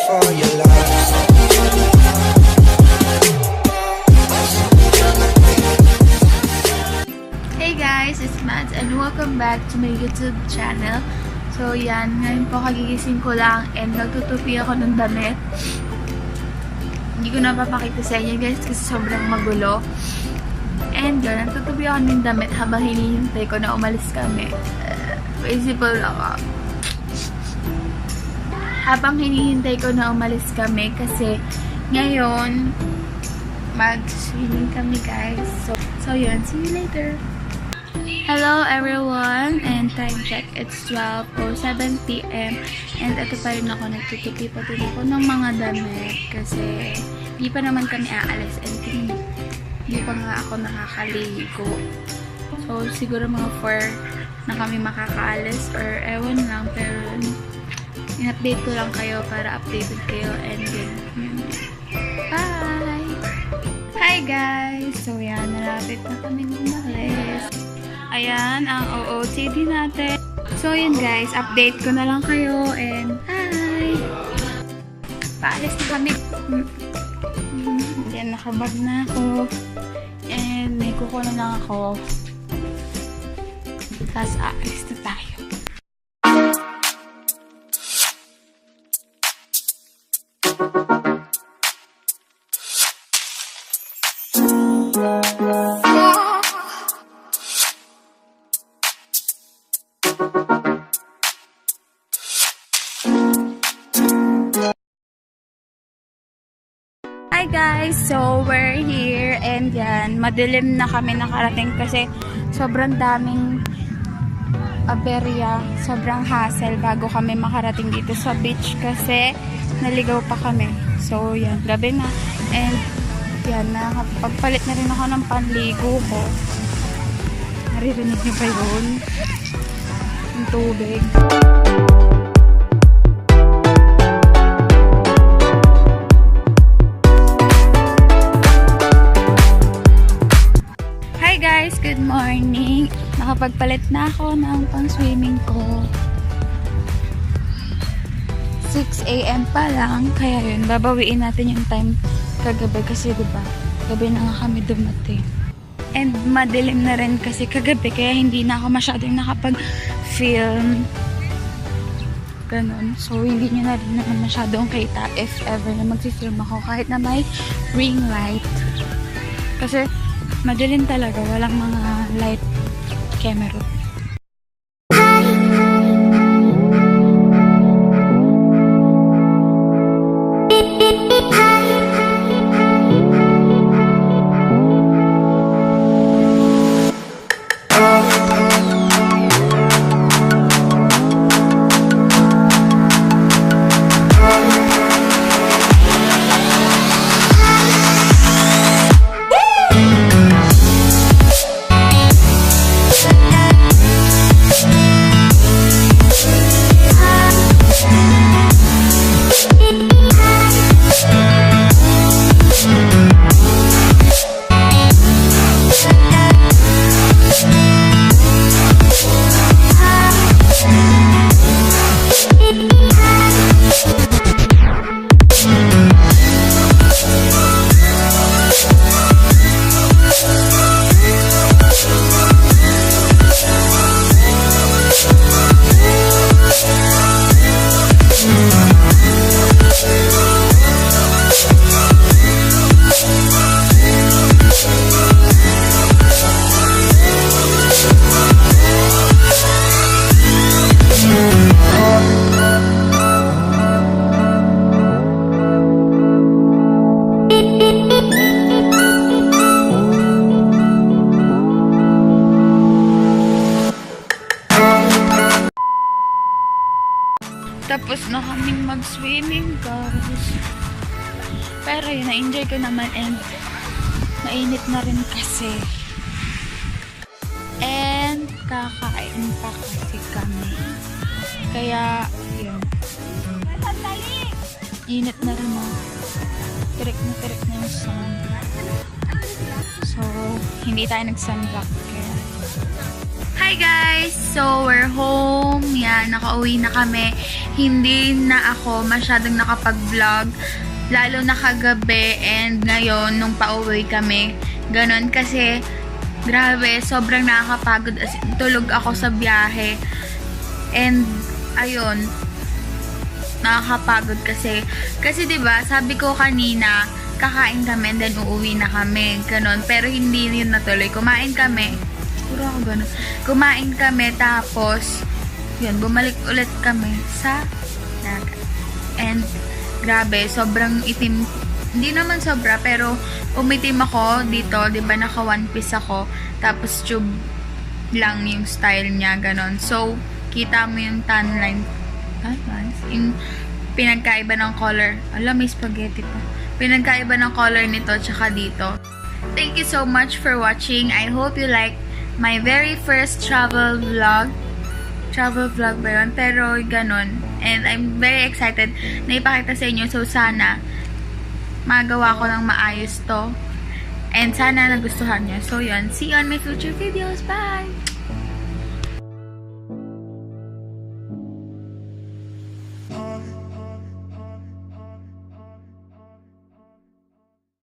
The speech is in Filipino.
for your love. Hey guys, it's Mads and welcome back to my YouTube channel. So yan, ngayon po kagigising ko lang and nagtutupi ako ng damit. Hindi ko na papakita sa inyo guys kasi sobrang magulo. And yun, nagtutupi ako ng damit habang hinihintay ko na umalis kami. Visible ako. Habang hinihintay ko na umalis kami kasi ngayon mag-swimming kami guys. So yun, see you later. Hello everyone, and time check, it's 12:07 PM and ito pa rin ako, nagtutupi pa din ako ng mga damit kasi di pa naman kami aalis and di pa nga ako nakakaligo. So siguro mga 4 na kami makakaalis or ewan lang, pero in-update ko lang kayo para updated kayo and yun. Bye! Hi guys! So yan, malapit na kami umalis. Ayan, ang OOTD natin. So, yun guys, update ko na lang kayo and hi! Paalis na kami. Yan, nakabag na ako. And may kukuha na lang ako. Tapos, aalis na tayo. Hi guys! So, we're here and yan, madilim na kami nakarating kasi sobrang daming aberya, sobrang hassle bago kami makarating dito sa beach kasi naligaw pa kami. So, yan, gabi na. And yan, nakapagpalit na rin ako ng panligo ko. Naririnig niyo ba yun? Yung tubig. Guys, good morning. Nakapagpalit na ako ng pang-swimming ko. 6 AM pa lang, kaya yun, babawiin natin yung time kagabi kasi diba, gabi na nga kami dumating. And madilim na rin kasi kagabi, kaya hindi na ako masyadong nakapag-film. Ganon. So, hindi nyo na rin naman masyadong kita if ever na mag-film ako kahit na may ring light. Kasi madilim talaga, walang mga light camera. Tapos na kaming mag-swimming guys. Pero yun, na-enjoy ko naman and mainit na rin kasi. And kakain pa kasi kami. Kaya, yun. Init na rin na. Tirik na yung sun. So, hindi tayo nag-sunblock. Kaya Hi guys! So, we're home. Yan, nakauwi na kami. Hindi na ako masyadong nakapag-vlog. Lalo na kagabi and ngayon, nung pauwi kami. Ganon kasi, grabe, sobrang nakakapagod. As in, tulog ako sa biyahe. And, ayun, nakakapagod kasi. Kasi, diba, sabi ko kanina, kakain kami and then uuwi na kami. Ganon. Pero hindi yun natuloy. Kumain kami. Puro ako gano'n. Kumain kami, tapos, yun, bumalik ulit kami sa dagat. And, grabe, sobrang itim. Hindi naman sobra, pero umitim ako dito. Diba, naka one piece ako. Tapos, tube lang yung style niya, gano'n. So, kita mo yung tan line. Yung pinagkaiba ng color. Alam, may spaghetti pa. Pinagkaiba ng color nito, tsaka dito. Thank you so much for watching. I hope you like my very first travel vlog. Travel vlog ba yun? Pero ganun. And I'm very excited na ipakita sa inyo. So sana magawa ko ng maayos to. And sana nagustuhan nyo. So yun. See you on my future videos. Bye!